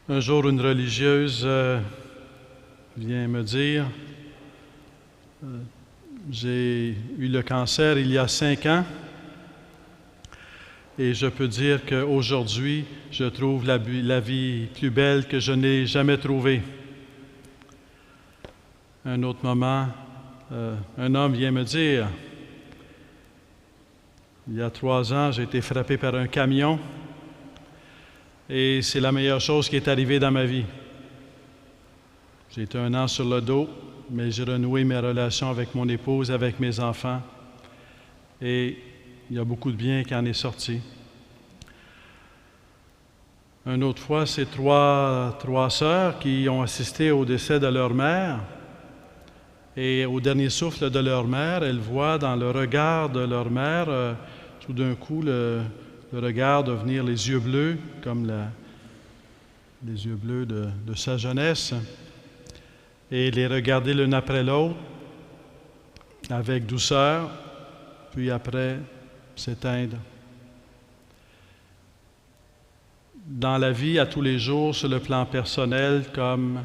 Un jour, une religieuse vient me dire j'ai eu le cancer il y a 5 ans et je peux dire qu'aujourd'hui, je trouve la vie plus belle que je n'ai jamais trouvée. Un autre moment, un homme vient me dire il y a 3 ans, j'ai été frappé par un camion et c'est la meilleure chose qui est arrivée dans ma vie. J'ai été 1 an sur le dos, mais j'ai renoué mes relations avec mon épouse, avec mes enfants, et il y a beaucoup de bien qui en est sorti. Une autre fois, c'est trois sœurs qui ont assisté au décès de leur mère, et au dernier souffle de leur mère, elles voient dans le regard de leur mère, tout d'un coup, le regard devenir les yeux bleus, comme les yeux bleus de sa jeunesse, et les regarder l'une après l'autre avec douceur, puis après s'éteindre. Dans la vie, à tous les jours, sur le plan personnel, comme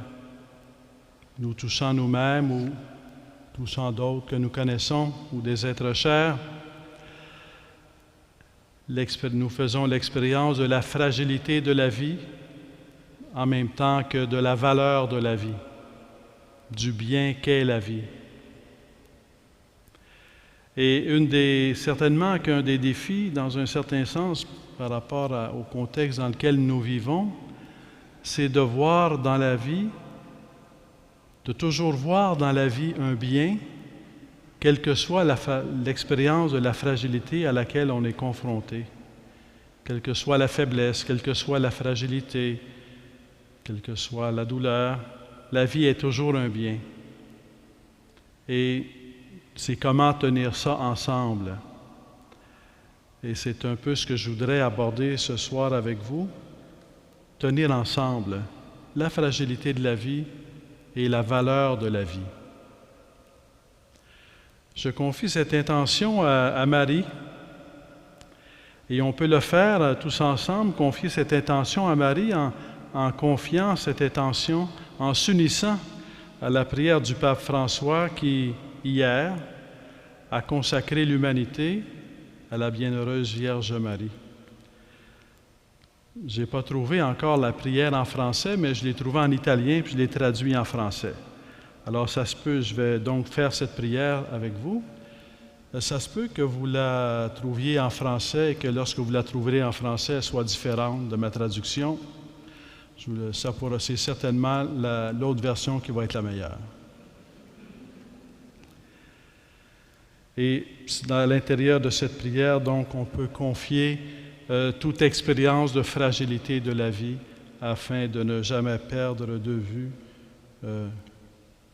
nous touchant nous-mêmes ou touchant d'autres que nous connaissons ou des êtres chers, nous faisons l'expérience de la fragilité de la vie en même temps que de la valeur de la vie, du bien qu'est la vie. Et certainement qu'un des défis, dans un certain sens, par rapport au contexte dans lequel nous vivons, c'est de voir dans la vie, de toujours voir dans la vie un bien, quelle que soit l'expérience de la fragilité à laquelle on est confronté, quelle que soit la faiblesse, quelle que soit la fragilité, quelle que soit la douleur, la vie est toujours un bien. Et c'est comment tenir ça ensemble. Et c'est un peu ce que je voudrais aborder ce soir avec vous. Tenir ensemble la fragilité de la vie et la valeur de la vie. Je confie cette intention à Marie, et on peut le faire tous ensemble, confier cette intention à Marie en confiant cette intention, en s'unissant à la prière du pape François qui, hier, a consacré l'humanité à la bienheureuse Vierge Marie. Je n'ai pas trouvé encore la prière en français, mais je l'ai trouvée en italien puis je l'ai traduite en français. Alors ça se peut, je vais donc faire cette prière avec vous. Ça se peut que vous la trouviez en français et que lorsque vous la trouverez en français, elle soit différente de ma traduction. C'est certainement l'autre version qui va être la meilleure. Et à l'intérieur de cette prière, donc, on peut confier toute expérience de fragilité de la vie afin de ne jamais perdre de vue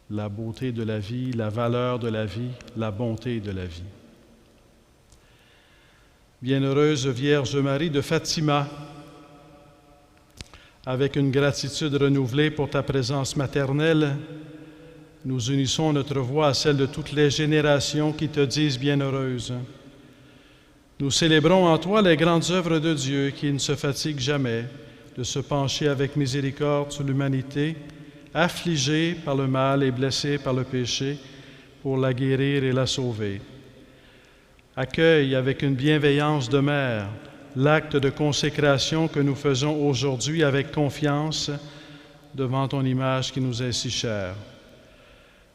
la beauté de la vie, la valeur de la vie, la bonté de la vie. Bienheureuse Vierge Marie de Fatima, avec une gratitude renouvelée pour ta présence maternelle, nous unissons notre voix à celle de toutes les générations qui te disent bienheureuse. Nous célébrons en toi les grandes œuvres de Dieu qui ne se fatiguent jamais de se pencher avec miséricorde sur l'humanité, affligée par le mal et blessée par le péché, pour la guérir et la sauver. Accueille avec une bienveillance de mère l'acte de consécration que nous faisons aujourd'hui avec confiance devant ton image qui nous est si chère.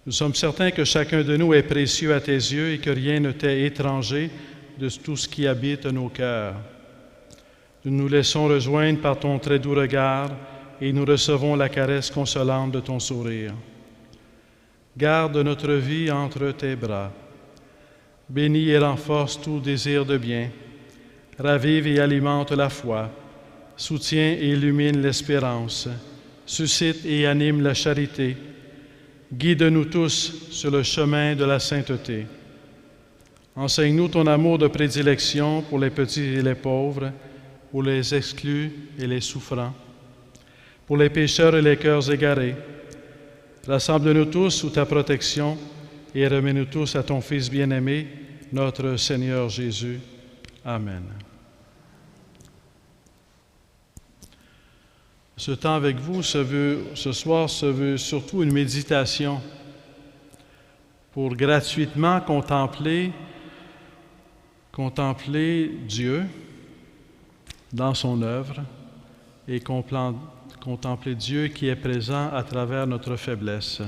Nous sommes certains que chacun de nous est précieux à tes yeux et que rien ne t'est étranger de tout ce qui habite nos cœurs. Nous nous laissons rejoindre par ton très doux regard et nous recevons la caresse consolante de ton sourire. Garde notre vie entre tes bras. Bénis et renforce tout désir de bien. Ravive et alimente la foi. Soutiens et illumine l'espérance. Suscite et anime la charité. Guide-nous tous sur le chemin de la sainteté. Enseigne-nous ton amour de prédilection pour les petits et les pauvres, pour les exclus et les souffrants, pour les pécheurs et les cœurs égarés. Rassemble-nous tous sous ta protection et remets-nous tous à ton Fils bien-aimé, notre Seigneur Jésus. Amen. Ce temps avec vous ce soir se veut surtout une méditation pour gratuitement contempler Dieu dans son œuvre et contempler Dieu qui est présent à travers notre faiblesse.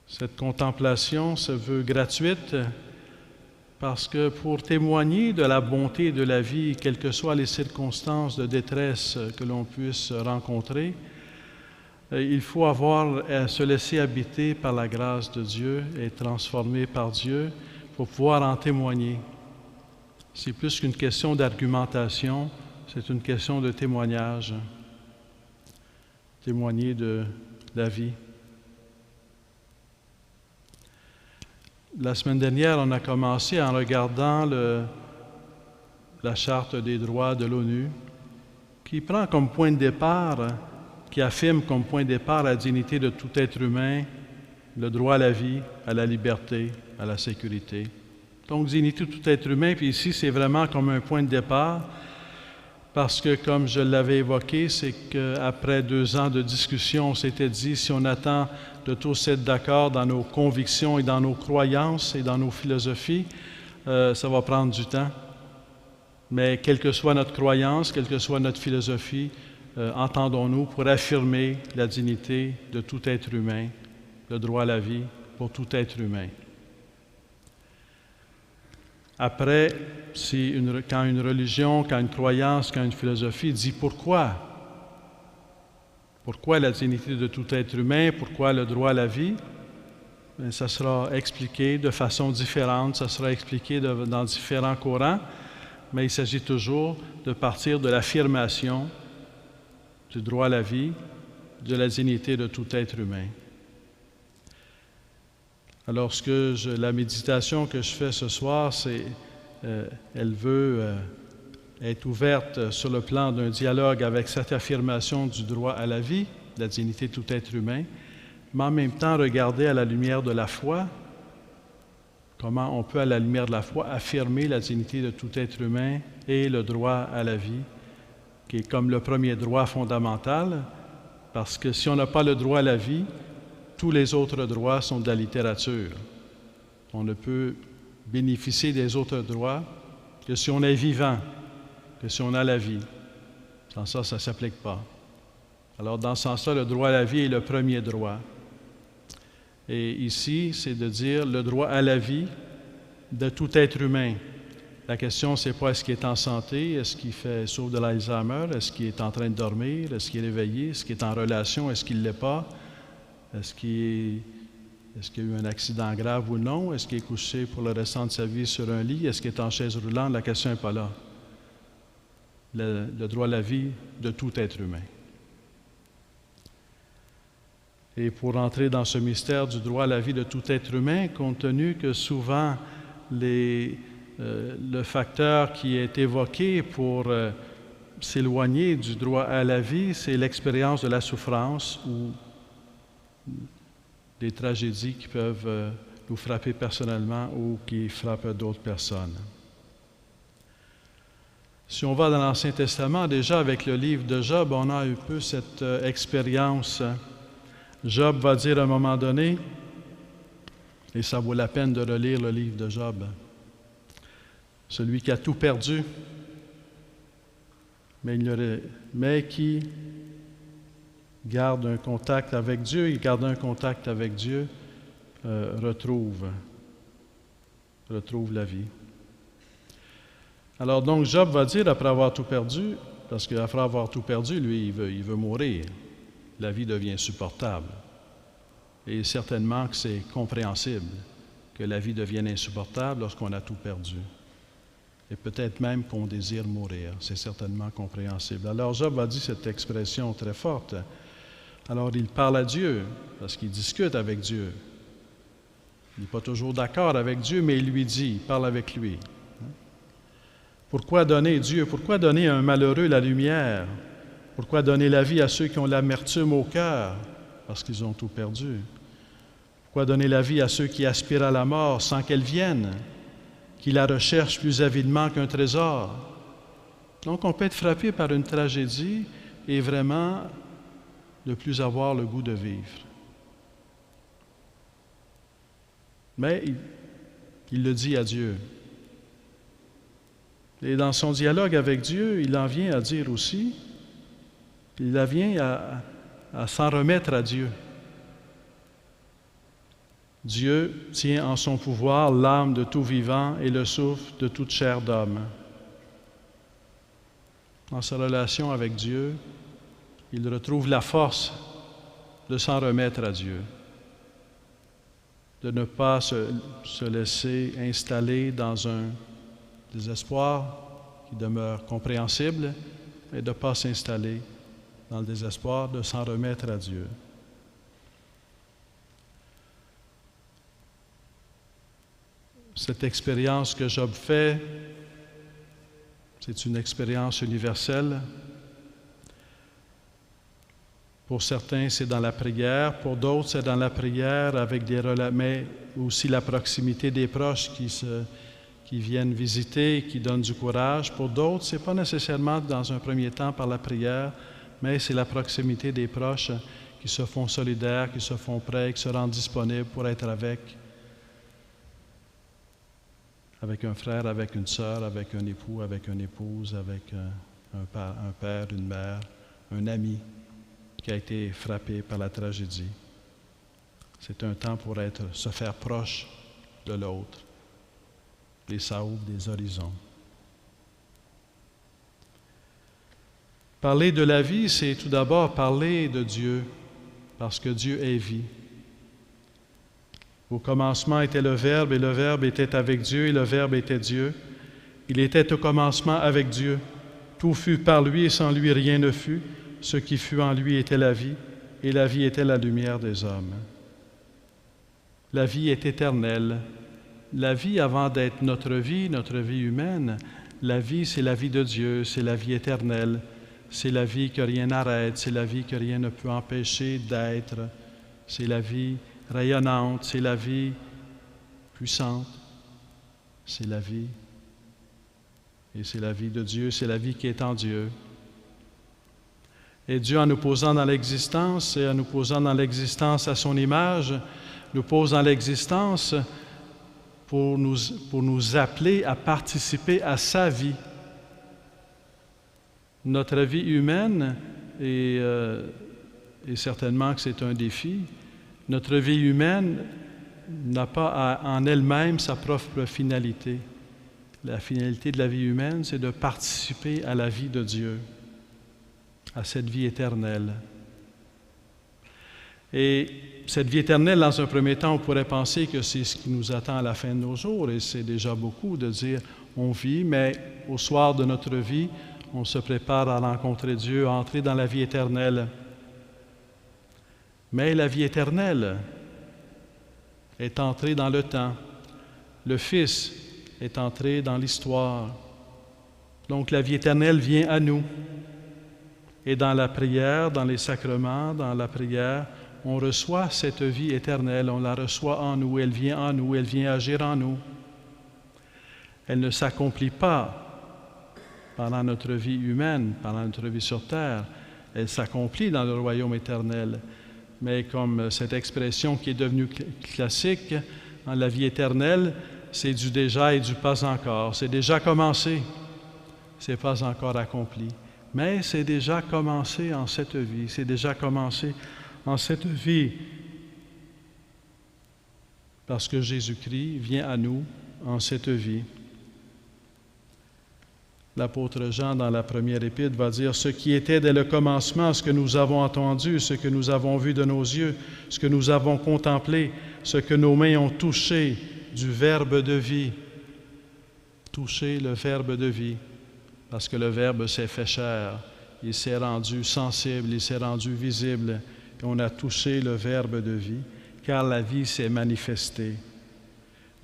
Cette contemplation se veut gratuite parce que pour témoigner de la bonté de la vie, quelles que soient les circonstances de détresse que l'on puisse rencontrer, il faut avoir à se laisser habiter par la grâce de Dieu et être transformé par Dieu pour pouvoir en témoigner. C'est plus qu'une question d'argumentation, c'est une question de témoignage. Témoigner de la vie. La semaine dernière, on a commencé en regardant la Charte des droits de l'ONU, qui prend comme point de départ, qui affirme comme point de départ la dignité de tout être humain, le droit à la vie, à la liberté, à la sécurité. Donc, dignité de tout être humain, puis ici, c'est vraiment comme un point de départ, parce que, comme je l'avais évoqué, c'est qu'après 2 ans de discussion, on s'était dit, si on attend de tous être d'accord dans nos convictions et dans nos croyances et dans nos philosophies, ça va prendre du temps. Mais quelle que soit notre croyance, quelle que soit notre philosophie, entendons-nous pour affirmer la dignité de tout être humain, le droit à la vie pour tout être humain. Après, quand une religion, quand une croyance, quand une philosophie dit pourquoi la dignité de tout être humain, pourquoi le droit à la vie, bien, ça sera expliqué de façon différente, ça sera expliqué dans différents courants, mais il s'agit toujours de partir de l'affirmation du droit à la vie, de la dignité de tout être humain. Alors, la méditation que je fais ce soir, elle veut être ouverte sur le plan d'un dialogue avec cette affirmation du droit à la vie, de la dignité de tout être humain, mais en même temps regarder à la lumière de la foi, comment on peut, à la lumière de la foi, affirmer la dignité de tout être humain et le droit à la vie, qui est comme le premier droit fondamental, parce que si on n'a pas le droit à la vie, tous les autres droits sont de la littérature. On ne peut bénéficier des autres droits que si on est vivant, que si on a la vie. Sans ça, ça ne s'applique pas. Alors, dans ce sens-là, le droit à la vie est le premier droit. Et ici, c'est de dire le droit à la vie de tout être humain. La question, c'est pas est-ce qu'il est en santé, est-ce qu'il souffre de l'Alzheimer, est-ce qu'il est en train de dormir, est-ce qu'il est éveillé, est-ce qu'il est en relation, est-ce qu'il ne l'est pas, est-ce qu'il y a eu un accident grave ou non, est-ce qu'il est couché pour le restant de sa vie sur un lit, est-ce qu'il est en chaise roulante, la question n'est pas là. Le droit à la vie de tout être humain. Et pour entrer dans ce mystère du droit à la vie de tout être humain, compte tenu que souvent le facteur qui est évoqué pour s'éloigner du droit à la vie, c'est l'expérience de la souffrance ou des tragédies qui peuvent nous frapper personnellement ou qui frappent d'autres personnes. Si on va dans l'Ancien Testament, déjà avec le livre de Job, on a un peu cette expérience. Job va dire à un moment donné, et ça vaut la peine de relire le livre de Job, celui qui a tout perdu, mais qui garde un contact avec Dieu, il garde un contact avec Dieu, retrouve la vie. Alors donc Job va dire, après avoir tout perdu, parce qu'après avoir tout perdu, lui, il veut mourir. La vie devient insupportable. Et certainement que c'est compréhensible que la vie devienne insupportable lorsqu'on a tout perdu. Et peut-être même qu'on désire mourir. C'est certainement compréhensible. Alors Job a dit cette expression très forte. Alors il parle à Dieu, parce qu'il discute avec Dieu. Il n'est pas toujours d'accord avec Dieu, mais il lui dit, il parle avec lui. Pourquoi donner, Dieu, pourquoi donner à un malheureux la lumière? Pourquoi donner la vie à ceux qui ont l'amertume au cœur? Parce qu'ils ont tout perdu. Pourquoi donner la vie à ceux qui aspirent à la mort sans qu'elle vienne, qui la recherchent plus avidement qu'un trésor? Donc, on peut être frappé par une tragédie et vraiment ne plus avoir le goût de vivre. Mais il le dit à Dieu. Et dans son dialogue avec Dieu, il en vient à dire aussi, il en vient à s'en remettre à Dieu. Dieu tient en son pouvoir l'âme de tout vivant et le souffle de toute chair d'homme. Dans sa relation avec Dieu, il retrouve la force de s'en remettre à Dieu, de ne pas se laisser installer dans un désespoir qui demeure compréhensible, et de ne pas s'installer dans le désespoir, de s'en remettre à Dieu. Cette expérience que Job fait, c'est une expérience universelle. Pour certains, c'est dans la prière. Pour d'autres, c'est dans la prière avec mais aussi la proximité des proches qui viennent visiter, qui donnent du courage. Pour d'autres, ce n'est pas nécessairement dans un premier temps par la prière, mais c'est la proximité des proches qui se font solidaires, qui se font prêts, qui se rendent disponibles pour être avec un frère, avec une sœur, avec un époux, avec une épouse, avec un père, une mère, un ami qui a été frappé par la tragédie. C'est un temps pour se faire proche de l'autre. Et ça ouvre des horizons. Parler de la vie, c'est tout d'abord parler de Dieu, parce que Dieu est vie. Au commencement était le Verbe, et le Verbe était avec Dieu, et le Verbe était Dieu. Il était au commencement avec Dieu. Tout fut par lui, et sans lui rien ne fut. Ce qui fut en lui était la vie, et la vie était la lumière des hommes. La vie est éternelle. La vie, avant d'être notre vie humaine, la vie, c'est la vie de Dieu, c'est la vie éternelle. C'est la vie que rien n'arrête, c'est la vie que rien ne peut empêcher d'être. C'est la vie rayonnante, c'est la vie puissante, c'est la vie. Et c'est la vie de Dieu, c'est la vie qui est en Dieu. Et Dieu, en nous posant dans l'existence, et en nous posant dans l'existence à son image, nous pose dans l'existence pour nous appeler à participer à sa vie. Notre vie humaine, et certainement que c'est un défi, notre vie humaine n'a pas en elle-même sa propre finalité. La finalité de la vie humaine, c'est de participer à la vie de Dieu, à cette vie éternelle. Et cette vie éternelle, dans un premier temps, on pourrait penser que c'est ce qui nous attend à la fin de nos jours, et c'est déjà beaucoup de dire on vit, mais au soir de notre vie, on se prépare à rencontrer Dieu, à entrer dans la vie éternelle. Mais la vie éternelle est entrée dans le temps. Le Fils est entré dans l'histoire. Donc la vie éternelle vient à nous. Et dans la prière, dans les sacrements, dans la prière, on reçoit cette vie éternelle, on la reçoit en nous, elle vient en nous, elle vient agir en nous. Elle ne s'accomplit pas pendant notre vie humaine, pendant notre vie sur terre, elle s'accomplit dans le royaume éternel. Mais comme cette expression qui est devenue classique, dans la vie éternelle, c'est du déjà et du pas encore. C'est déjà commencé, c'est pas encore accompli. Mais c'est déjà commencé en cette vie, c'est déjà commencé en cette vie. Parce que Jésus-Christ vient à nous en cette vie. L'apôtre Jean, dans la première épître, va dire « Ce qui était dès le commencement, ce que nous avons entendu, ce que nous avons vu de nos yeux, ce que nous avons contemplé, ce que nos mains ont touché du Verbe de vie. » Toucher le Verbe de vie, parce que le Verbe s'est fait chair, il s'est rendu sensible, il s'est rendu visible, et on a touché le Verbe de vie, car la vie s'est manifestée.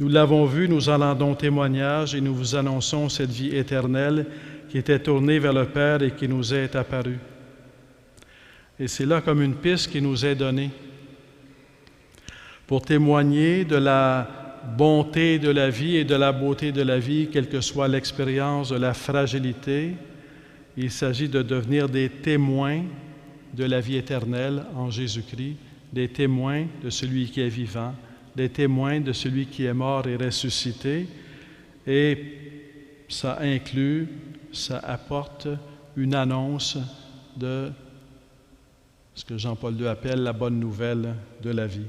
Nous l'avons vu, nous en rendons témoignage et nous vous annonçons cette vie éternelle qui était tournée vers le Père et qui nous est apparue. Et c'est là comme une piste qui nous est donnée pour témoigner de la bonté de la vie et de la beauté de la vie, quelle que soit l'expérience de la fragilité, Il s'agit de devenir des témoins de la vie éternelle en Jésus-Christ, des témoins de celui qui est vivant, des témoins de celui qui est mort et ressuscité. Et ça inclut, ça apporte une annonce de ce que Jean-Paul II appelle la bonne nouvelle de la vie.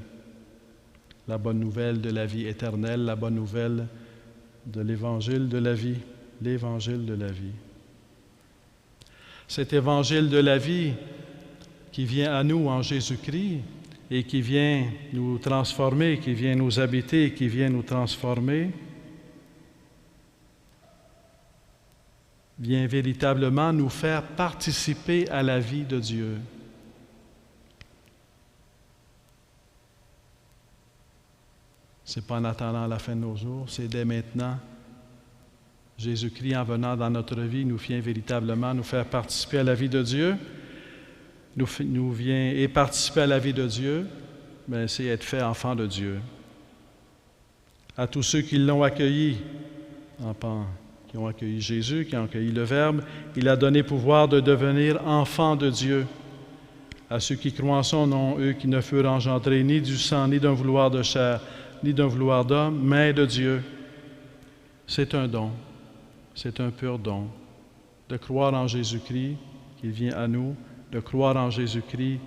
La bonne nouvelle de la vie éternelle, la bonne nouvelle de l'évangile de la vie, l'évangile de la vie. Cet évangile de la vie qui vient à nous en Jésus-Christ et qui vient nous transformer, qui vient nous habiter, qui vient nous transformer, vient véritablement nous faire participer à la vie de Dieu. Ce n'est pas en attendant la fin de nos jours, c'est dès maintenant. Jésus-Christ, en venant dans notre vie, nous vient véritablement nous faire participer à la vie de Dieu. Nous vient et participer à la vie de Dieu, mais c'est être fait enfant de Dieu. À tous ceux qui l'ont accueilli, qui ont accueilli Jésus, qui ont accueilli le Verbe, il a donné pouvoir de devenir enfants de Dieu. À ceux qui croient en son nom, eux qui ne furent engendrés ni du sang, ni d'un vouloir de chair, ni d'un vouloir d'homme, mais de Dieu. C'est un don, c'est un pur don, de croire en Jésus-Christ qui vient à nous, de croire en Jésus-Christ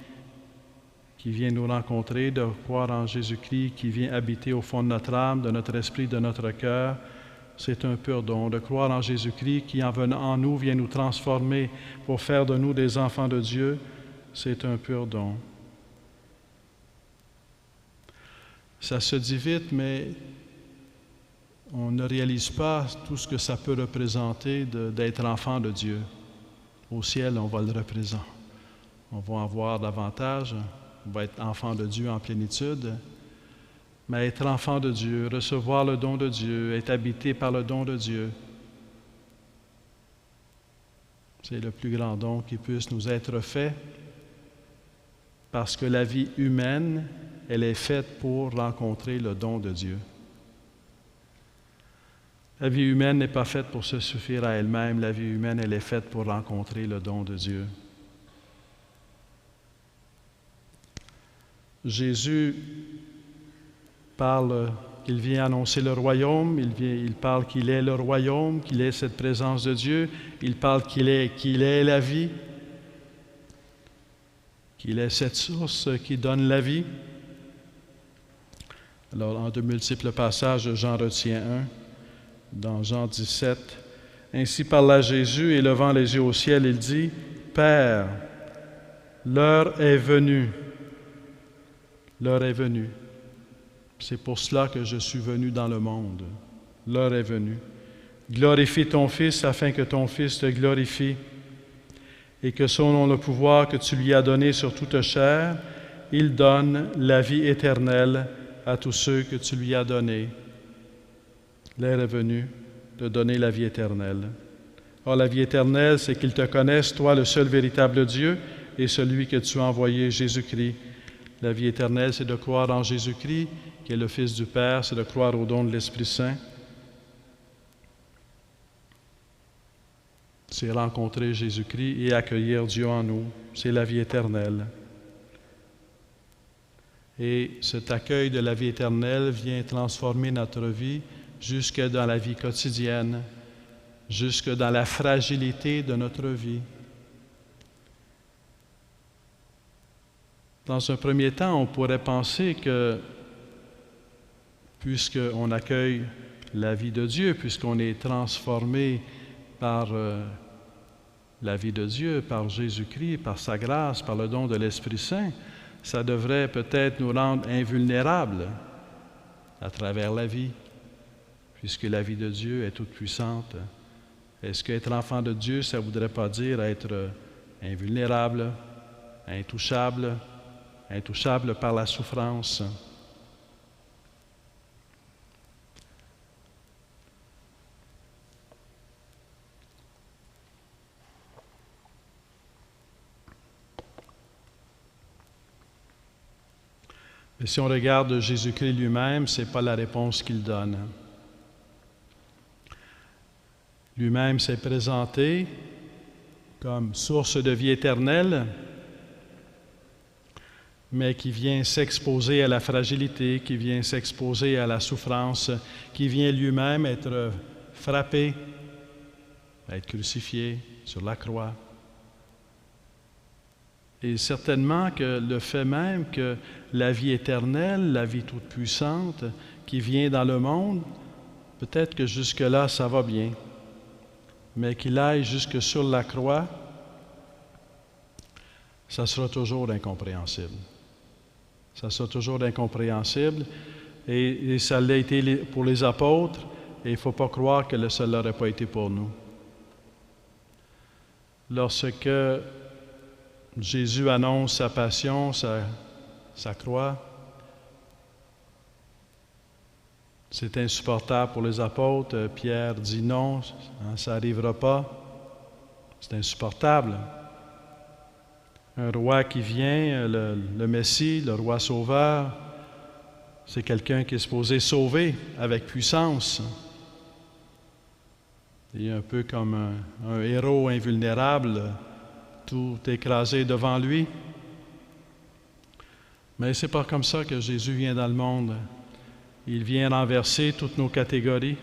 qui vient nous rencontrer, de croire en Jésus-Christ qui vient habiter au fond de notre âme, de notre esprit, de notre cœur. C'est un pur don, de croire en Jésus-Christ qui, en venant en nous, vient nous transformer pour faire de nous des enfants de Dieu. C'est un pur don. Ça se dit vite, mais on ne réalise pas tout ce que ça peut représenter d'être enfant de Dieu. Au ciel, on va le représenter. On va en voir davantage. On va être enfant de Dieu en plénitude. Mais être enfant de Dieu, recevoir le don de Dieu, être habité par le don de Dieu, c'est le plus grand don qui puisse nous être fait, parce que la vie humaine, elle est faite pour rencontrer le don de Dieu. La vie humaine n'est pas faite pour se suffire à elle-même. La vie humaine, elle est faite pour rencontrer le don de Dieu. Jésus parle qu'il vient annoncer le royaume, il parle qu'il est le royaume, qu'il est cette présence de Dieu, il parle qu'il est la vie, qu'il est cette source qui donne la vie. Alors, en de multiples passages, j'en retiens un, dans Jean 17. Ainsi parla Jésus, et levant les yeux au ciel, il dit, « Père, l'heure est venue. » L'heure est venue. C'est pour cela que je suis venu dans le monde. L'heure est venue. Glorifie ton Fils afin que ton Fils te glorifie et que selon le pouvoir que tu lui as donné sur toute chair, il donne la vie éternelle à tous ceux que tu lui as donnés. L'heure est venue de donner la vie éternelle. Or, la vie éternelle, c'est qu'ils te connaissent, toi, le seul véritable Dieu, et celui que tu as envoyé, Jésus-Christ. La vie éternelle, c'est de croire en Jésus-Christ, qui est le Fils du Père, c'est de croire au don de l'Esprit Saint. C'est rencontrer Jésus-Christ et accueillir Dieu en nous. C'est la vie éternelle. Et cet accueil de la vie éternelle vient transformer notre vie jusque dans la vie quotidienne, jusque dans la fragilité de notre vie. Dans un premier temps, on pourrait penser que, puisqu'on accueille la vie de Dieu, puisqu'on est transformé par la vie de Dieu, par Jésus-Christ, par sa grâce, par le don de l'Esprit Saint, ça devrait peut-être nous rendre invulnérables à travers la vie, puisque la vie de Dieu est toute puissante. Est-ce qu'être enfant de Dieu, ça ne voudrait pas dire être invulnérable, intouchable par la souffrance? Mais si on regarde Jésus-Christ lui-même, ce n'est pas la réponse qu'il donne. Lui-même s'est présenté comme source de vie éternelle, mais qui vient s'exposer à la fragilité, qui vient s'exposer à la souffrance, qui vient lui-même être frappé, être crucifié sur la croix. Et certainement que le fait même que la vie éternelle, la vie toute puissante qui vient dans le monde, peut-être que jusque-là ça va bien, mais qu'il aille jusque sur la croix, ça sera toujours incompréhensible. Ça sera toujours incompréhensible et ça l'a été pour les apôtres et il ne faut pas croire que ça ne l'aurait pas été pour nous. Lorsque Jésus annonce sa passion, sa croix, c'est insupportable pour les apôtres. Pierre dit non, ça n'arrivera pas. C'est insupportable. Un roi qui vient, le Messie, le roi sauveur, c'est quelqu'un qui est supposé sauver avec puissance. Il est un peu comme un héros invulnérable, tout écrasé devant lui. Mais ce n'est pas comme ça que Jésus vient dans le monde. Il vient renverser toutes nos catégories.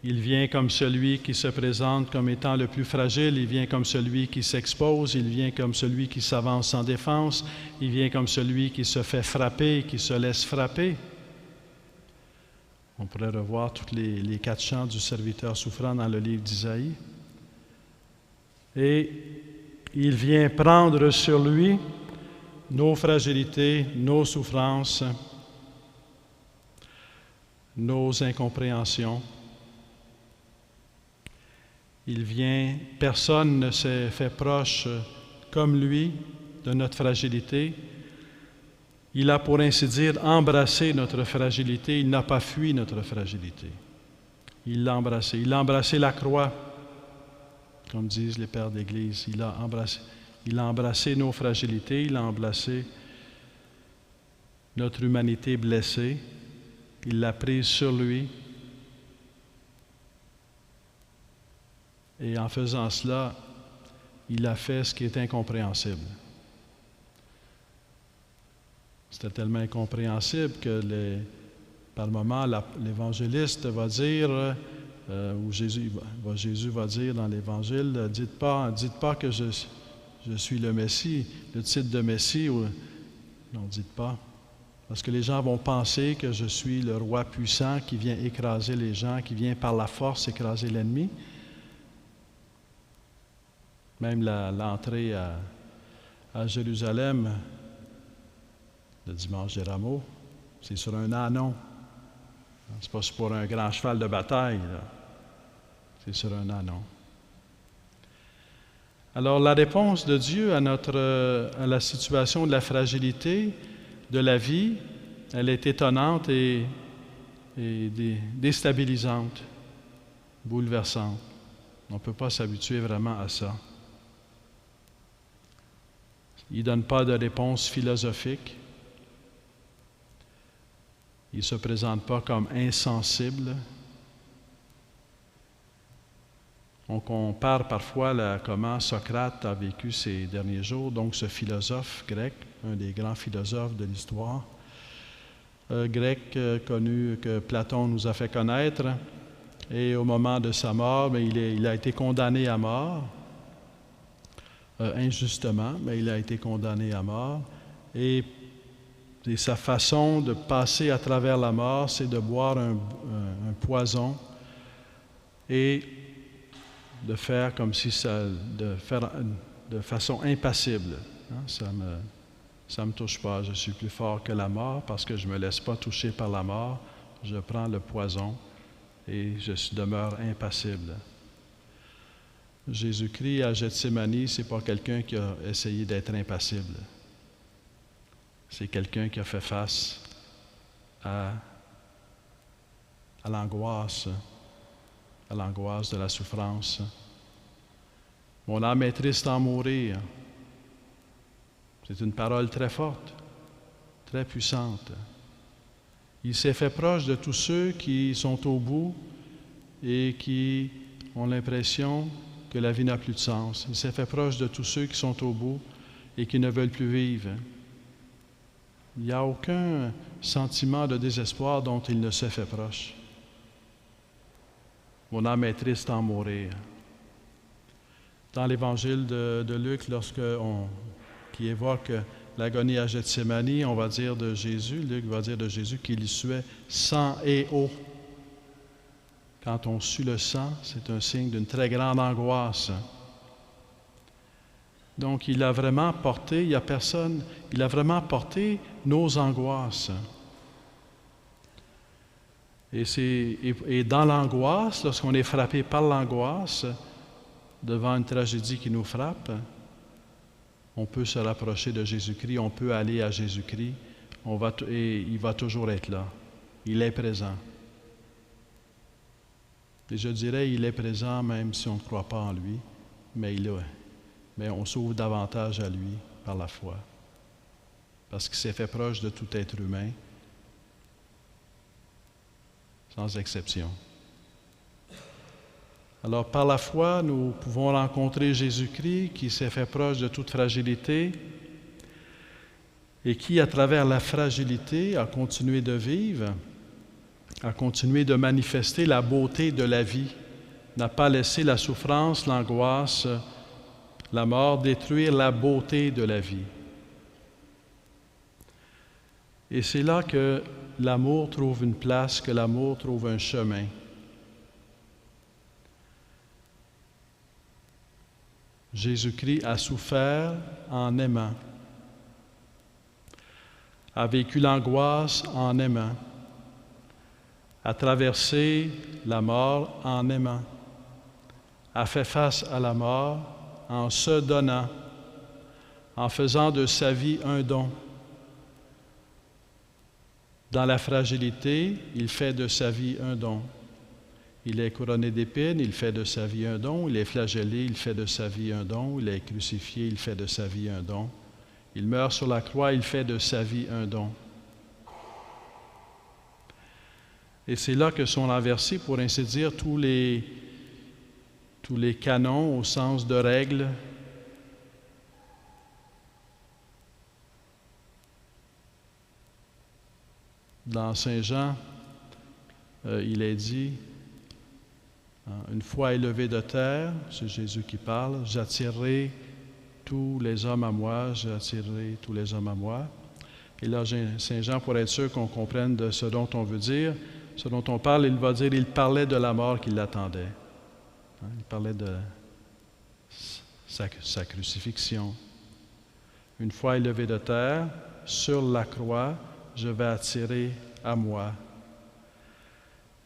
Il vient comme celui qui se présente comme étant le plus fragile. Il vient comme celui qui s'expose. Il vient comme celui qui s'avance sans défense. Il vient comme celui qui se fait frapper, qui se laisse frapper. On pourrait revoir tous les 4 chants du serviteur souffrant dans le livre d'Isaïe. Et il vient prendre sur lui nos fragilités, nos souffrances, nos incompréhensions. Il vient, personne ne s'est fait proche comme lui de notre fragilité. Il a, pour ainsi dire, embrassé notre fragilité. Il n'a pas fui notre fragilité. Il l'a embrassé. Il a embrassé la croix, comme disent les pères d'Église. Il a embrassé nos fragilités. Il a embrassé notre humanité blessée. Il l'a prise sur lui. Et en faisant cela, il a fait ce qui est incompréhensible. C'était tellement incompréhensible que par moments, l'évangéliste va dire, ou Jésus va dire dans l'Évangile, dites pas que je suis le Messie, le titre de Messie, non, dites pas. Parce que les gens vont penser que je suis le roi puissant qui vient écraser les gens, qui vient par la force écraser l'ennemi. Même l'entrée à Jérusalem, le dimanche des Rameaux, c'est sur un ânon. C'est pas pour un grand cheval de bataille, là. C'est sur un ânon. Alors, la réponse de Dieu à la situation de la fragilité de la vie, elle est étonnante et déstabilisante, bouleversante. On ne peut pas s'habituer vraiment à ça. Il ne donne pas de réponse philosophique. Il ne se présente pas comme insensible. On compare parfois comment Socrate a vécu ses derniers jours, donc ce philosophe grec, un des grands philosophes de l'histoire grec connu que Platon nous a fait connaître. Et au moment de sa mort, il a été condamné à mort. Injustement, mais il a été condamné à mort. Et sa façon de passer à travers la mort, c'est de boire un poison et de faire comme si de faire de façon impassible. Ça me touche pas. Je suis plus fort que la mort parce que je me laisse pas toucher par la mort. Je prends le poison et je demeure impassible. Jésus-Christ à Gethsémani, ce n'est pas quelqu'un qui a essayé d'être impassible. C'est quelqu'un qui a fait face à l'angoisse de la souffrance. Mon âme est triste à mourir. C'est une parole très forte, très puissante. Il s'est fait proche de tous ceux qui sont au bout et qui ont l'impression que la vie n'a plus de sens. Il s'est fait proche de tous ceux qui sont au bout et qui ne veulent plus vivre. Il n'y a aucun sentiment de désespoir dont il ne s'est fait proche. Mon âme est triste à en mourir. Dans l'Évangile de Luc, qui évoque l'agonie à Gethsémani, on va dire de Jésus, Luc va dire de Jésus qu'il y suait sang et eau. Quand on sue le sang, c'est un signe d'une très grande angoisse. Donc, il a vraiment porté nos angoisses. Et dans l'angoisse, lorsqu'on est frappé par l'angoisse, devant une tragédie qui nous frappe, on peut se rapprocher de Jésus-Christ, on peut aller à Jésus-Christ, et il va toujours être là. Il est présent. Et je dirais, il est présent même si on ne croit pas en lui, mais il est. Mais on s'ouvre davantage à lui par la foi, parce qu'il s'est fait proche de tout être humain, sans exception. Alors, par la foi, nous pouvons rencontrer Jésus-Christ qui s'est fait proche de toute fragilité et qui, à travers la fragilité, a continué de vivre, a continué de manifester la beauté de la vie, n'a pas laissé la souffrance, l'angoisse, la mort détruire la beauté de la vie. Et c'est là que l'amour trouve une place, que l'amour trouve un chemin. Jésus-Christ a souffert en aimant, a vécu l'angoisse en aimant, a traversé la mort en aimant, a fait face à la mort en se donnant, en faisant de sa vie un don. Dans la fragilité, il fait de sa vie un don. Il est couronné d'épines, il fait de sa vie un don. Il est flagellé, il fait de sa vie un don. Il est crucifié, il fait de sa vie un don. Il meurt sur la croix, il fait de sa vie un don. Et c'est là que sont renversés, pour ainsi dire, tous les canons au sens de règles. Dans Saint Jean, il est dit, une fois élevé de terre, c'est Jésus qui parle, j'attirerai tous les hommes à moi, j'attirerai tous les hommes à moi. Et là, Saint Jean, pour être sûr qu'on comprenne de ce dont on veut dire, ce dont on parle, il va dire, il parlait de la mort qui l'attendait. Il parlait de sa crucifixion. Une fois élevé de terre, sur la croix, je vais attirer à moi.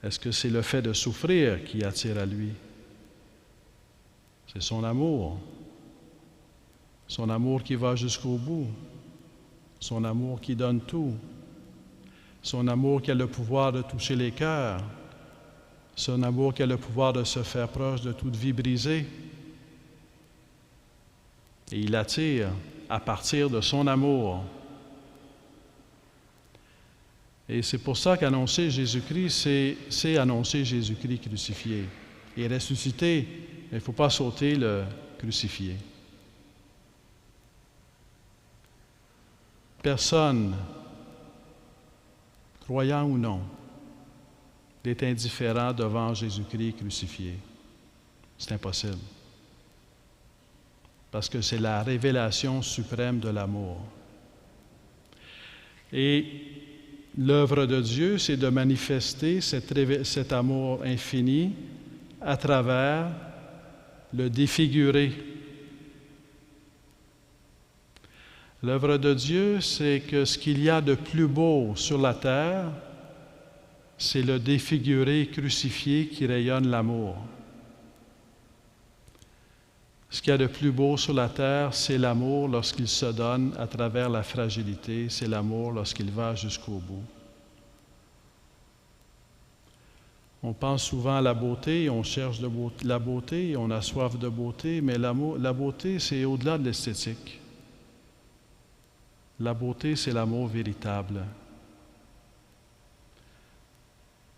Est-ce que c'est le fait de souffrir qui attire à lui? C'est son amour. Son amour qui va jusqu'au bout. Son amour qui donne tout. Son amour qui a le pouvoir de toucher les cœurs. Son amour qui a le pouvoir de se faire proche de toute vie brisée. Et il attire à partir de son amour. Et c'est pour ça qu'annoncer Jésus-Christ, c'est annoncer Jésus-Christ crucifié. Et ressuscité, il ne faut pas sauter le crucifié. Personne, croyant ou non, n'est indifférent devant Jésus-Christ crucifié. C'est impossible. Parce que c'est la révélation suprême de l'amour. Et l'œuvre de Dieu, c'est de manifester cet amour infini à travers le défiguré. L'œuvre de Dieu, c'est que ce qu'il y a de plus beau sur la terre, c'est le défiguré crucifié qui rayonne l'amour. Ce qu'il y a de plus beau sur la terre, c'est l'amour lorsqu'il se donne à travers la fragilité, c'est l'amour lorsqu'il va jusqu'au bout. On pense souvent à la beauté, on cherche la beauté, on a soif de beauté, mais la beauté, c'est au-delà de l'esthétique. La beauté, c'est l'amour véritable.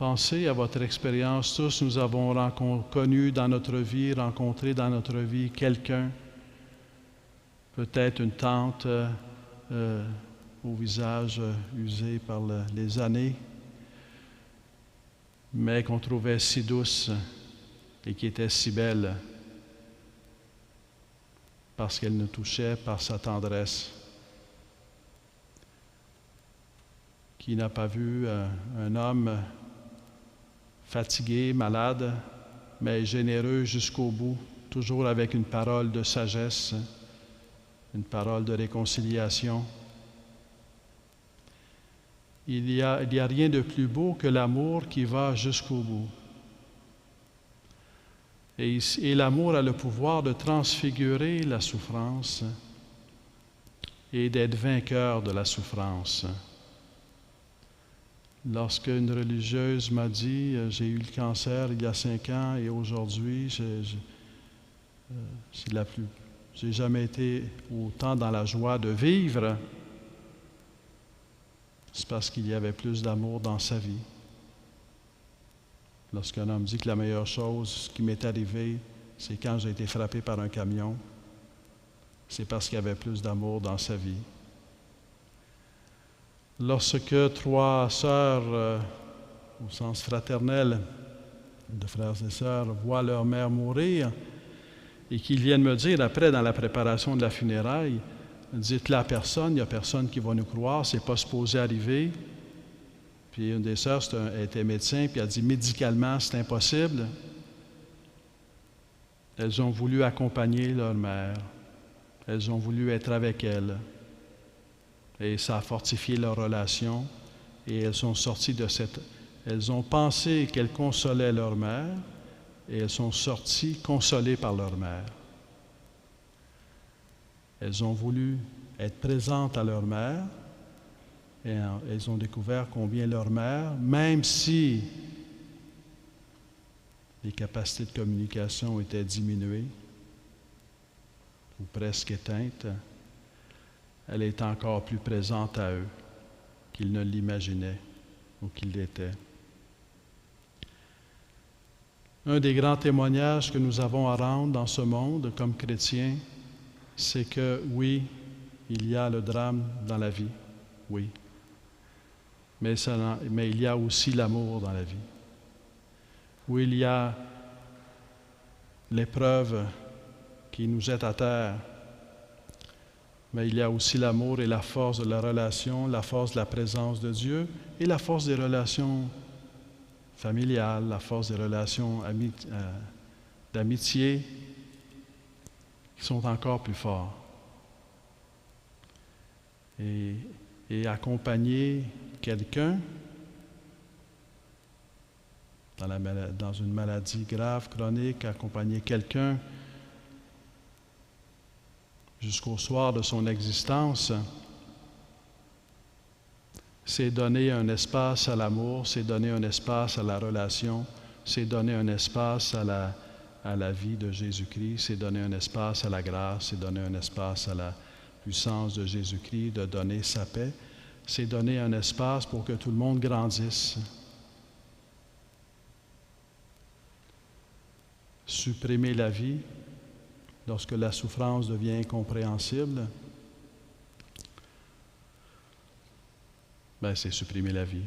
Pensez à votre expérience. Tous, nous avons connu dans notre vie, rencontré dans notre vie quelqu'un, peut-être une tante au visage usé par les années, mais qu'on trouvait si douce et qui était si belle parce qu'elle nous touchait par sa tendresse. Qui n'a pas vu un homme fatigué, malade, mais généreux jusqu'au bout, toujours avec une parole de sagesse, une parole de réconciliation. Il y a rien de plus beau que l'amour qui va jusqu'au bout. Et l'amour a le pouvoir de transfigurer la souffrance et d'être vainqueur de la souffrance. Lorsque une religieuse m'a dit « J'ai eu le cancer il y a 5 ans et aujourd'hui, j'ai jamais été autant dans la joie de vivre », c'est parce qu'il y avait plus d'amour dans sa vie. Lorsqu'un homme dit que la meilleure chose qui m'est arrivée, c'est quand j'ai été frappé par un camion, c'est parce qu'il y avait plus d'amour dans sa vie. Lorsque 3 sœurs, au sens fraternel, de frères et sœurs, voient leur mère mourir et qu'ils viennent me dire après, dans la préparation de la funéraille, dites-le à personne, il n'y a personne qui va nous croire, c'est pas supposé arriver. Puis une des sœurs était médecin, puis elle dit médicalement c'est impossible. Elles ont voulu accompagner leur mère, elles ont voulu être avec elle. Et ça a fortifié leur relation. Et elles sont sorties de cette... Elles ont pensé qu'elles consolaient leur mère et elles sont sorties consolées par leur mère. Elles ont voulu être présentes à leur mère et elles ont découvert combien leur mère, même si les capacités de communication étaient diminuées ou presque éteintes, elle est encore plus présente à eux qu'ils ne l'imaginaient ou qu'ils l'étaient. Un des grands témoignages que nous avons à rendre dans ce monde comme chrétiens, c'est que oui, il y a le drame dans la vie, oui, mais il y a aussi l'amour dans la vie. Oui, il y a l'épreuve qui nous jette à terre, mais il y a aussi l'amour et la force de la relation, la force de la présence de Dieu et la force des relations familiales, la force des relations d'amitié qui sont encore plus forts. Et accompagner quelqu'un dans une maladie grave, chronique, accompagner quelqu'un jusqu'au soir de son existence, c'est donner un espace à l'amour, c'est donner un espace à la relation, c'est donner un espace à la vie de Jésus-Christ, c'est donner un espace à la grâce, c'est donner un espace à la puissance de Jésus-Christ de donner sa paix, c'est donner un espace pour que tout le monde grandisse. Supprimer la vie lorsque la souffrance devient incompréhensible, c'est supprimer la vie.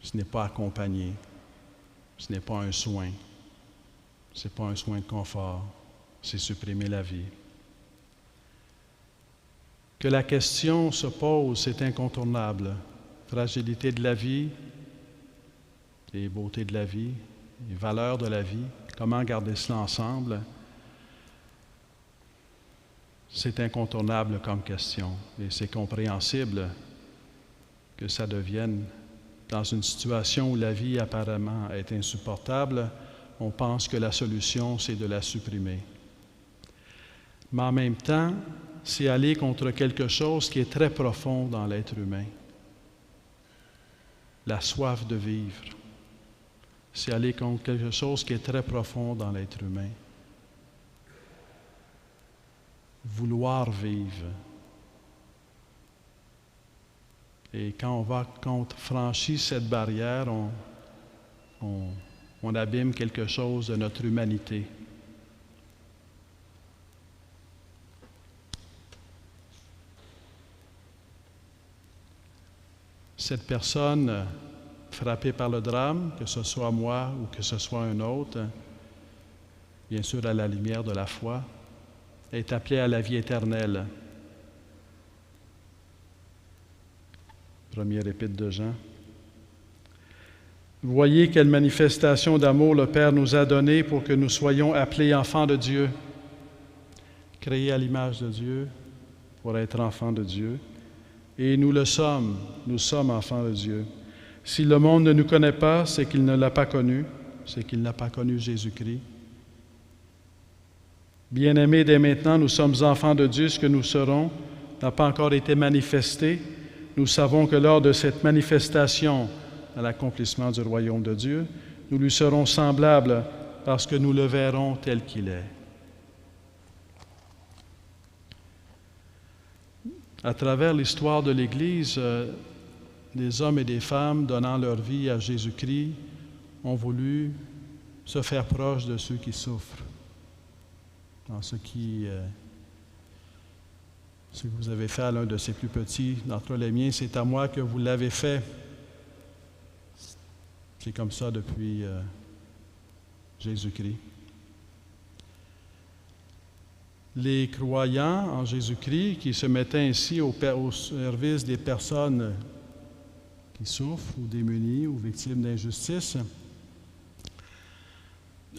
Ce n'est pas accompagner, ce n'est pas un soin, ce n'est pas un soin de confort, c'est supprimer la vie. Que la question se pose, c'est incontournable. Fragilité de la vie, les beautés de la vie, les valeurs de la vie, comment garder cela ensemble, c'est incontournable comme question. Et c'est compréhensible que ça devienne, dans une situation où la vie apparemment est insupportable, on pense que la solution, c'est de la supprimer. Mais en même temps, c'est aller contre quelque chose qui est très profond dans l'être humain. La soif de vivre. C'est aller contre quelque chose qui est très profond dans l'être humain. Vouloir vivre. Et quand on franchit cette barrière, on abîme quelque chose de notre humanité. Cette personne frappée par le drame, que ce soit moi ou que ce soit un autre, bien sûr à la lumière de la foi, est appelée à la vie éternelle. Première épître de Jean. Voyez quelle manifestation d'amour le Père nous a donnée pour que nous soyons appelés enfants de Dieu, créés à l'image de Dieu pour être enfants de Dieu. Et nous sommes enfants de Dieu. Si le monde ne nous connaît pas, c'est qu'il ne l'a pas connu, c'est qu'il n'a pas connu Jésus-Christ. Bien-aimés, dès maintenant, nous sommes enfants de Dieu. Ce que nous serons n'a pas encore été manifesté. Nous savons que lors de cette manifestation à l'accomplissement du royaume de Dieu, nous lui serons semblables parce que nous le verrons tel qu'il est. À travers l'histoire de l'Église, des hommes et des femmes donnant leur vie à Jésus-Christ ont voulu se faire proche de ceux qui souffrent. Dans ce que vous avez fait à l'un de ces plus petits d'entre les miens, c'est à moi que vous l'avez fait. C'est comme ça depuis Jésus-Christ. Les croyants en Jésus-Christ qui se mettaient ainsi au service des personnes qui souffrent ou démunies ou victimes d'injustice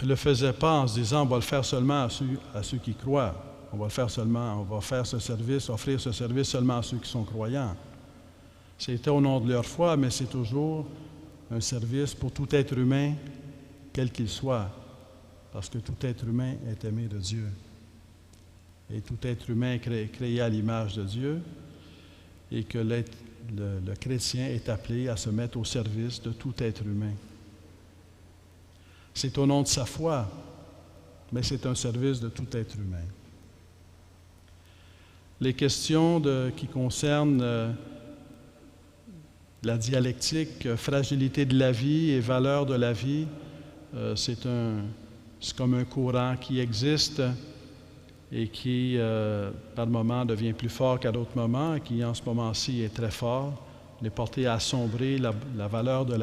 ne le faisaient pas en se disant on va le faire seulement à ceux qui croient. On va faire ce service, offrir ce service seulement à ceux qui sont croyants. C'était au nom de leur foi, mais c'est toujours un service pour tout être humain, quel qu'il soit, parce que tout être humain est aimé de Dieu. Et tout être humain est créé à l'image de Dieu, et que le chrétien est appelé à se mettre au service de tout être humain. C'est au nom de sa foi, mais c'est un service de tout être humain. Les questions qui concernent la dialectique, fragilité de la vie et valeur de la vie, c'est comme un courant qui existe et qui, par moments, devient plus fort qu'à d'autres moments, et qui, en ce moment-ci, est très fort. Il est porté à assombrir la valeur de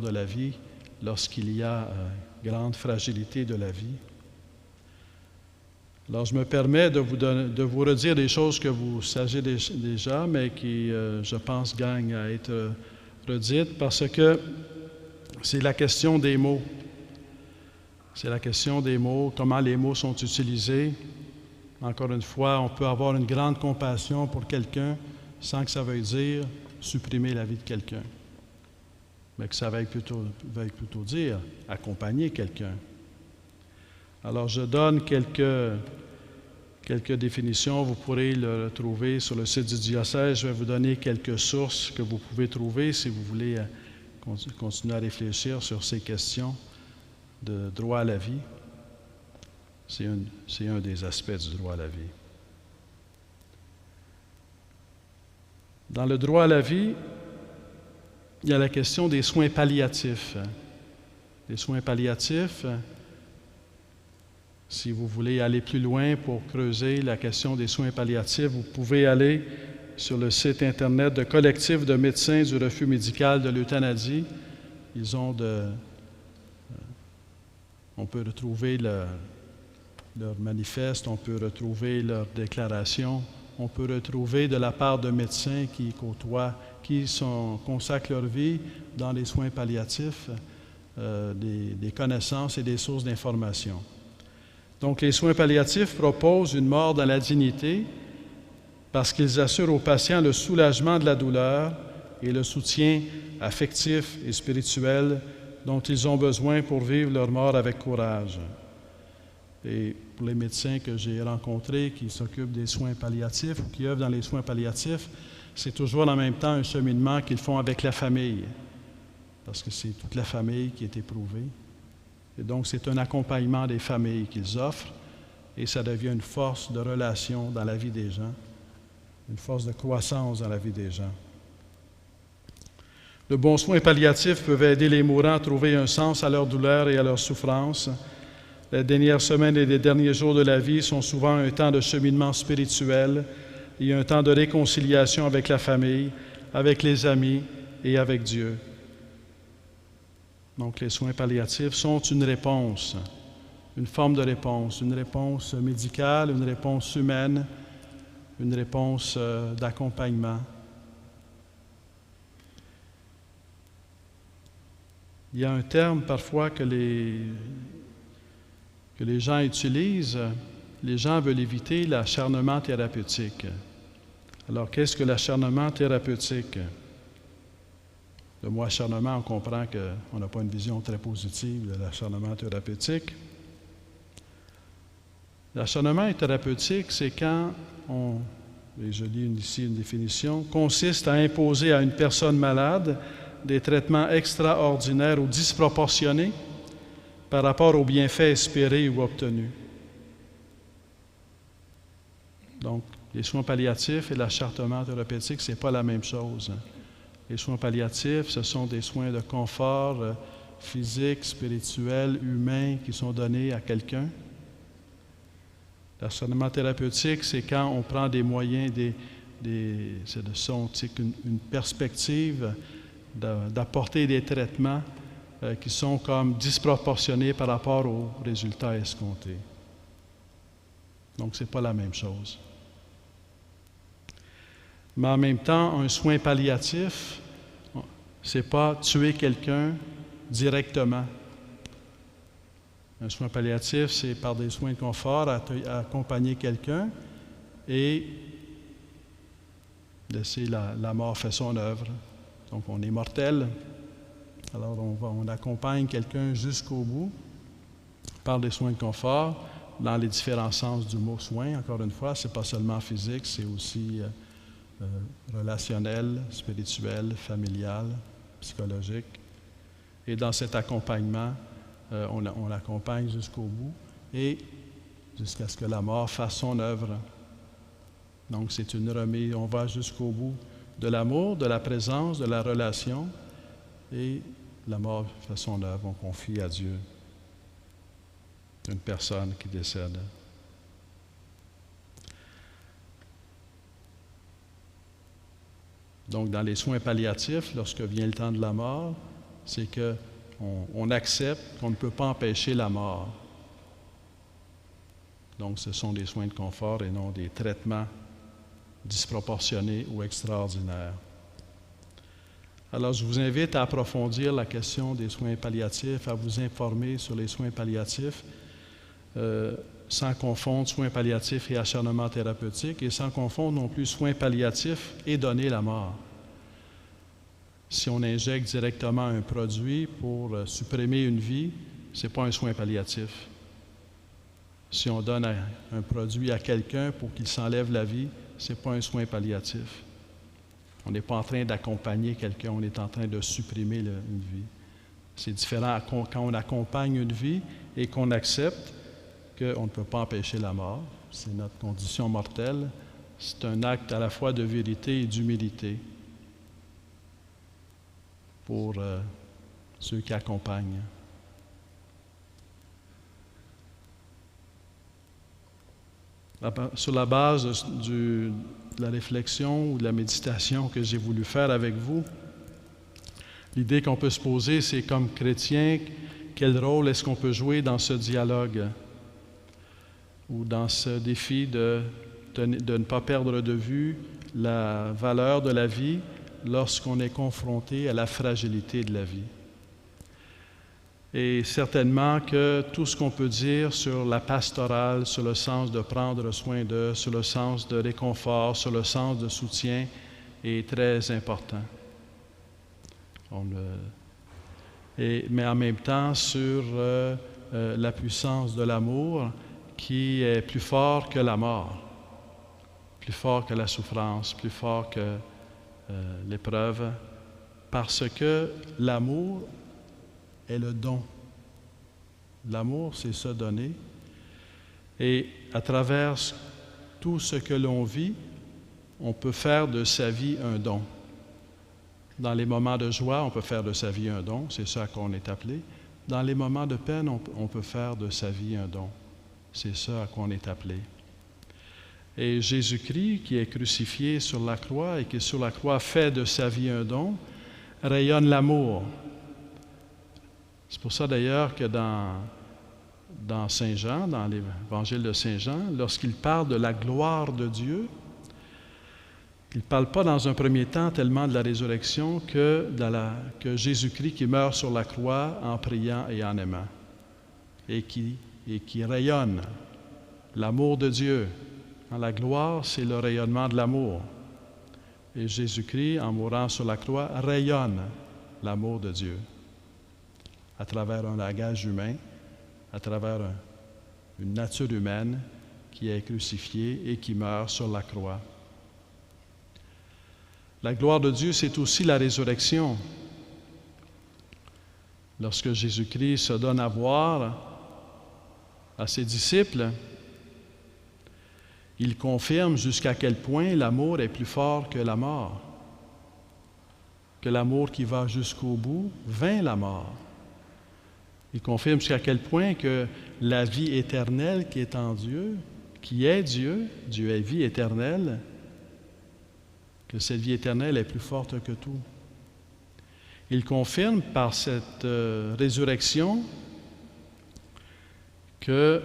la vie lorsqu'il y a grande fragilité de la vie. Alors, je me permets de vous redire des choses que vous savez déjà, mais qui, je pense, gagnent à être redites, parce que c'est la question des mots. C'est la question des mots, comment les mots sont utilisés. Encore une fois, on peut avoir une grande compassion pour quelqu'un sans que ça veuille dire supprimer la vie de quelqu'un, mais que ça veuille plutôt dire accompagner quelqu'un. Alors, je donne quelques définitions. Vous pourrez le retrouver sur le site du diocèse. Je vais vous donner quelques sources que vous pouvez trouver si vous voulez continuer à réfléchir sur ces questions de droit à la vie. C'est un des aspects du droit à la vie. Dans le droit à la vie, il y a la question des soins palliatifs. Les soins palliatifs, si vous voulez aller plus loin pour creuser la question des soins palliatifs, vous pouvez aller sur le site Internet de Collectif de médecins du refus médical de l'euthanasie. Ils ont on peut retrouver leur manifeste, on peut retrouver leur déclaration, on peut retrouver de la part de médecins qui côtoient, consacrent leur vie dans les soins palliatifs, des connaissances et des sources d'information. Donc, les soins palliatifs proposent une mort dans la dignité parce qu'ils assurent aux patients le soulagement de la douleur et le soutien affectif et spirituel dont ils ont besoin pour vivre leur mort avec courage. Et pour les médecins que j'ai rencontrés qui s'occupent des soins palliatifs ou qui œuvrent dans les soins palliatifs, c'est toujours en même temps un cheminement qu'ils font avec la famille, parce que c'est toute la famille qui est éprouvée. Et donc, c'est un accompagnement des familles qu'ils offrent et ça devient une force de relation dans la vie des gens. une force de croissance dans la vie des gens. Le bon soin palliatif peut aider les mourants à trouver un sens à leur douleur et à leur souffrance. Les dernières semaines et les derniers jours de la vie sont souvent un temps de cheminement spirituel et un temps de réconciliation avec la famille, avec les amis et avec Dieu. Donc, les soins palliatifs sont une réponse, une forme de réponse, une réponse médicale, une réponse humaine, une réponse d'accompagnement. Il y a un terme parfois que les gens utilisent. Les gens veulent éviter l'acharnement thérapeutique. Alors, qu'est-ce que l'acharnement thérapeutique? Le mot acharnement, on comprend qu'on n'a pas une vision très positive de l'acharnement thérapeutique. L'acharnement thérapeutique, c'est quand et je lis ici une définition, consiste à imposer à une personne malade des traitements extraordinaires ou disproportionnés par rapport aux bienfaits espérés ou obtenus. Donc, les soins palliatifs et l'acharnement thérapeutique, ce n'est pas la même chose. Les soins palliatifs, ce sont des soins de confort physique, spirituel, humain qui sont donnés à quelqu'un. L'acharnement thérapeutique, c'est quand on prend des moyens, une perspective d'apporter des traitements qui sont comme disproportionnés par rapport aux résultats escomptés. Donc, ce n'est pas la même chose. Mais en même temps, un soin palliatif, ce n'est pas tuer quelqu'un directement. Un soin palliatif, c'est par des soins de confort, accompagner quelqu'un et laisser la mort faire son œuvre. Donc, on est mortel. Alors, on accompagne quelqu'un jusqu'au bout par des soins de confort, dans les différents sens du mot soin. Encore une fois, ce n'est pas seulement physique, c'est aussi relationnel, spirituel, familial, psychologique. Et dans cet accompagnement, on l'accompagne jusqu'au bout et jusqu'à ce que la mort fasse son œuvre. Donc, c'est une remise. On va jusqu'au bout de l'amour, de la présence, de la relation et la mort fait son œuvre. On confie à Dieu une personne qui décède. Donc, dans les soins palliatifs, lorsque vient le temps de la mort, c'est qu'on accepte qu'on ne peut pas empêcher la mort. Donc, ce sont des soins de confort et non des traitements disproportionnés ou extraordinaires. Alors, je vous invite à approfondir la question des soins palliatifs, à vous informer sur les soins palliatifs, sans confondre soins palliatifs et acharnement thérapeutique, et sans confondre non plus soins palliatifs et donner la mort. Si on injecte directement un produit pour supprimer une vie, ce n'est pas un soin palliatif. Si on donne un produit à quelqu'un pour qu'il s'enlève la vie, ce n'est pas un soin palliatif. On n'est pas en train d'accompagner quelqu'un, on est en train de supprimer une vie. C'est différent quand on accompagne une vie et qu'on accepte qu'on ne peut pas empêcher la mort. C'est notre condition mortelle. C'est un acte à la fois de vérité et d'humilité pour ceux qui accompagnent. Sur la base de la réflexion ou de la méditation que j'ai voulu faire avec vous, l'idée qu'on peut se poser, c'est comme chrétien, quel rôle est-ce qu'on peut jouer dans ce dialogue ou dans ce défi de ne pas perdre de vue la valeur de la vie lorsqu'on est confronté à la fragilité de la vie. Et certainement que tout ce qu'on peut dire sur la pastorale, sur le sens de prendre soin d'eux, sur le sens de réconfort, sur le sens de soutien est très important. Mais en même temps sur la puissance de l'amour qui est plus fort que la mort, plus fort que la souffrance, plus fort que l'épreuve, parce que l'amour est le don. L'amour, c'est se donner. Et à travers tout ce que l'on vit, on peut faire de sa vie un don. Dans les moments de joie, on peut faire de sa vie un don, c'est ça qu'on est appelé. Dans les moments de peine, on peut faire de sa vie un don. C'est ça à quoi on est appelé. Et Jésus-Christ, qui est crucifié sur la croix et qui sur la croix fait de sa vie un don, rayonne l'amour. C'est pour ça d'ailleurs que dans Saint Jean, dans l'évangile de Saint Jean, lorsqu'il parle de la gloire de Dieu, il ne parle pas dans un premier temps tellement de la résurrection que Jésus-Christ qui meurt sur la croix en priant et en aimant et qui rayonne l'amour de Dieu. La gloire, c'est le rayonnement de l'amour. Et Jésus-Christ, en mourant sur la croix, rayonne l'amour de Dieu à travers un langage humain, à travers une nature humaine qui est crucifiée et qui meurt sur la croix. La gloire de Dieu, c'est aussi la résurrection. Lorsque Jésus-Christ se donne à voir à ses disciples, il confirme jusqu'à quel point l'amour est plus fort que la mort, que l'amour qui va jusqu'au bout vainc la mort. Il confirme jusqu'à quel point que la vie éternelle qui est en Dieu, qui est Dieu, Dieu est vie éternelle, que cette vie éternelle est plus forte que tout. Il confirme par cette résurrection que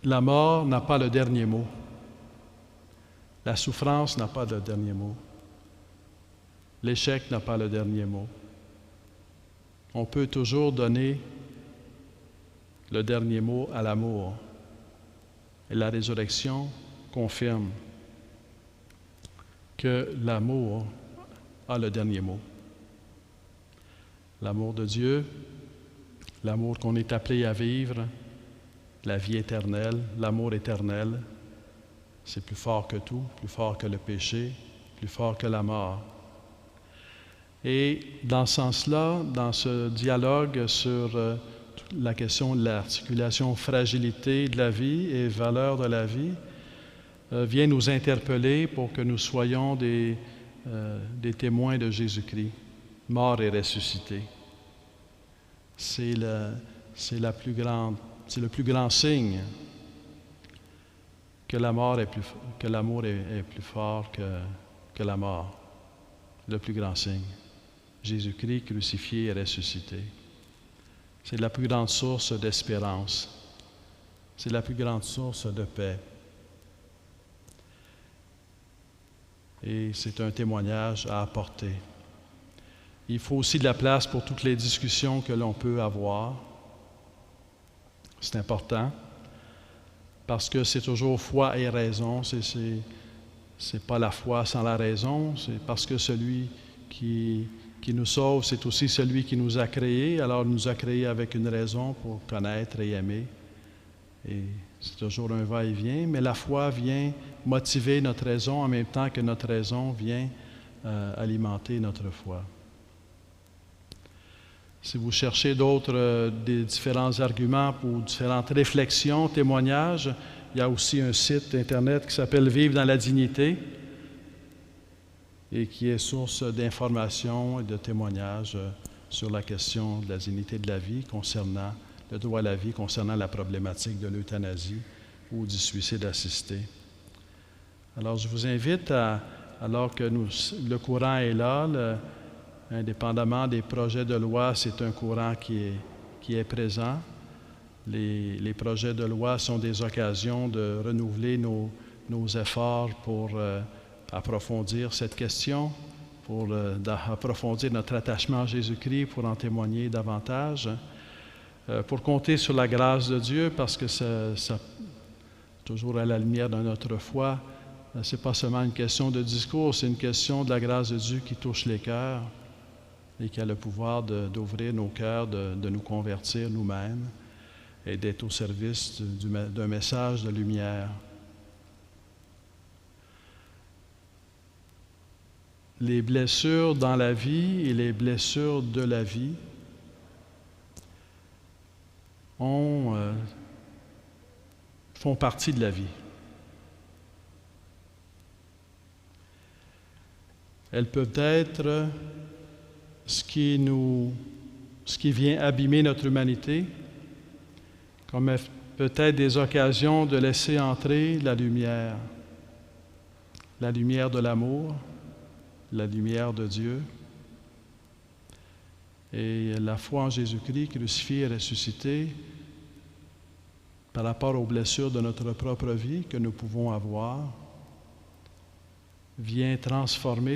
la mort n'a pas le dernier mot. La souffrance n'a pas le dernier mot. L'échec n'a pas le dernier mot. On peut toujours donner le dernier mot à l'amour. Et la résurrection confirme que l'amour a le dernier mot. L'amour de Dieu, l'amour qu'on est appelé à vivre, la vie éternelle, l'amour éternel, c'est plus fort que tout, plus fort que le péché, plus fort que la mort. Et dans ce sens-là, dans ce dialogue sur la question de l'articulation fragilité de la vie et valeur de la vie, vient nous interpeller pour que nous soyons des témoins de Jésus-Christ, mort et ressuscité. C'est le plus grand signe que l'amour est plus fort que la mort. Le plus grand signe. Jésus-Christ crucifié et ressuscité. C'est la plus grande source d'espérance. C'est la plus grande source de paix. Et c'est un témoignage à apporter. Il faut aussi de la place pour toutes les discussions que l'on peut avoir. C'est important, parce que c'est toujours foi et raison. C'est pas la foi sans la raison, c'est parce que celui qui nous sauve, c'est aussi celui qui nous a créés. Alors, il nous a créés avec une raison pour connaître et aimer. Et c'est toujours un va-et-vient, mais la foi vient motiver notre raison en même temps que notre raison vient alimenter notre foi. Si vous cherchez des différents arguments ou différentes réflexions, témoignages, il y a aussi un site Internet qui s'appelle « Vivre dans la dignité » et qui est source d'informations et de témoignages sur la question de la dignité de la vie concernant le droit à la vie, concernant la problématique de l'euthanasie ou du suicide assisté. Alors, je vous invite, alors que le courant est là, indépendamment des projets de loi, c'est un courant qui est présent. Les projets de loi sont des occasions de renouveler nos efforts pour approfondir cette question, pour approfondir notre attachement à Jésus-Christ, pour en témoigner davantage, pour compter sur la grâce de Dieu, parce que ça toujours à la lumière de notre foi, ce n'est pas seulement une question de discours, c'est une question de la grâce de Dieu qui touche les cœurs et qui a le pouvoir d'ouvrir nos cœurs, de nous convertir nous-mêmes et d'être au service d'un message de lumière. Les blessures dans la vie et les blessures de la vie font partie de la vie. Elles peuvent être ce qui vient abîmer notre humanité, comme peut-être des occasions de laisser entrer la lumière de l'amour, la lumière de Dieu. Et la foi en Jésus-Christ, crucifié et ressuscité, par rapport aux blessures de notre propre vie que nous pouvons avoir,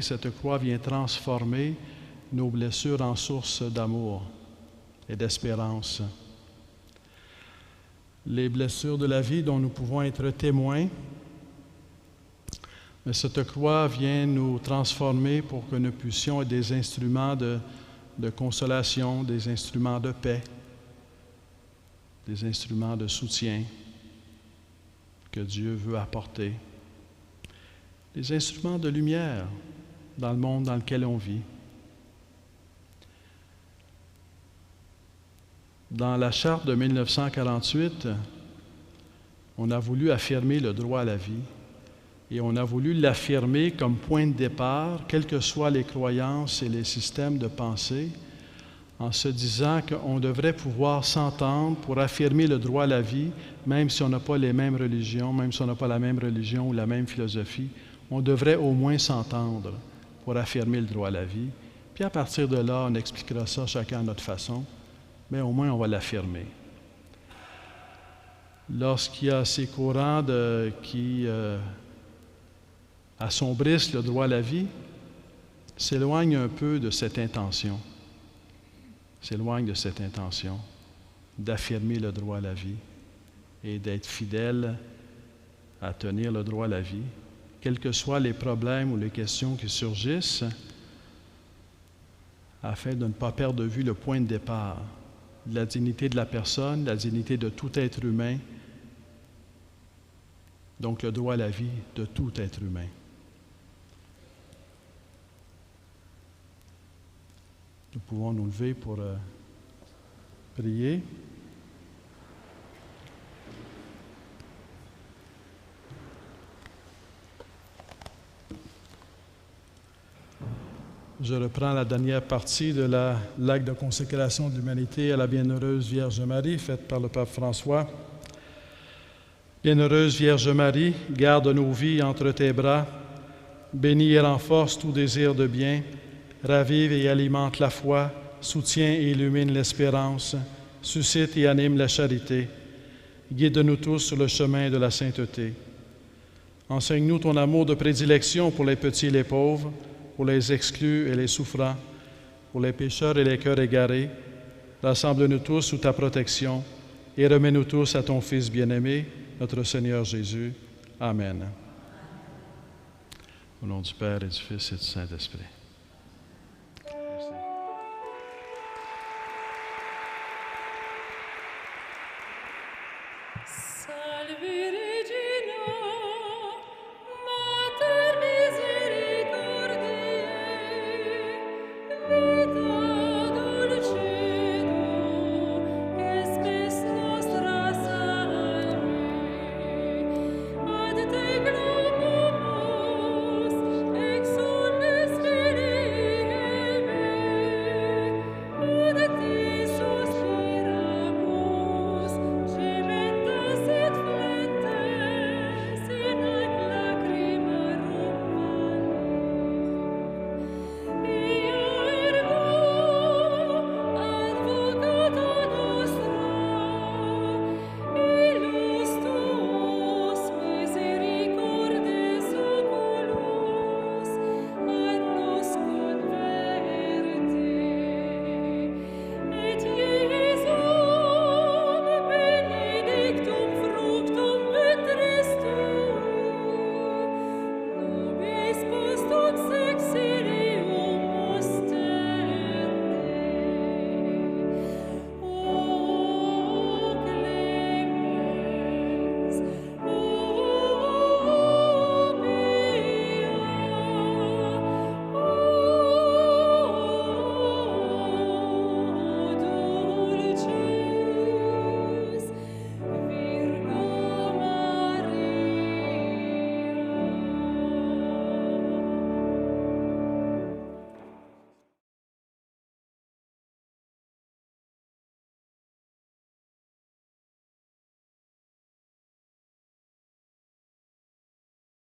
cette croix vient transformer nos blessures en source d'amour et d'espérance. Les blessures de la vie dont nous pouvons être témoins, mais cette croix vient nous transformer pour que nous puissions être des instruments de consolation, des instruments de paix, des instruments de soutien que Dieu veut apporter, des instruments de lumière dans le monde dans lequel on vit. Dans la Charte de 1948, on a voulu affirmer le droit à la vie et on a voulu l'affirmer comme point de départ, quelles que soient les croyances et les systèmes de pensée, en se disant qu'on devrait pouvoir s'entendre pour affirmer le droit à la vie, même si on n'a pas les mêmes religions, même si on n'a pas la même religion ou la même philosophie, on devrait au moins s'entendre pour affirmer le droit à la vie. Puis à partir de là, on expliquera ça chacun à notre façon, mais au moins on va l'affirmer. Lorsqu'il y a ces courants qui assombrissent le droit à la vie, s'éloignent un peu de cette intention. S'éloigne de cette intention d'affirmer le droit à la vie et d'être fidèle à tenir le droit à la vie, quels que soient les problèmes ou les questions qui surgissent, afin de ne pas perdre de vue le point de départ, la dignité de la personne, la dignité de tout être humain, donc le droit à la vie de tout être humain. Nous pouvons nous lever pour prier. Je reprends la dernière partie de l'acte de consécration de l'humanité à la Bienheureuse Vierge Marie, faite par le pape François. Bienheureuse Vierge Marie, garde nos vies entre tes bras, bénis et renforce tout désir de bien, ravive et alimente la foi, soutient et illumine l'espérance, suscite et anime la charité. Guide-nous tous sur le chemin de la sainteté. Enseigne-nous ton amour de prédilection pour les petits et les pauvres, pour les exclus et les souffrants, pour les pécheurs et les cœurs égarés. Rassemble-nous tous sous ta protection et remets-nous tous à ton Fils bien-aimé, notre Seigneur Jésus. Amen. Au nom du Père et du Fils et du Saint-Esprit.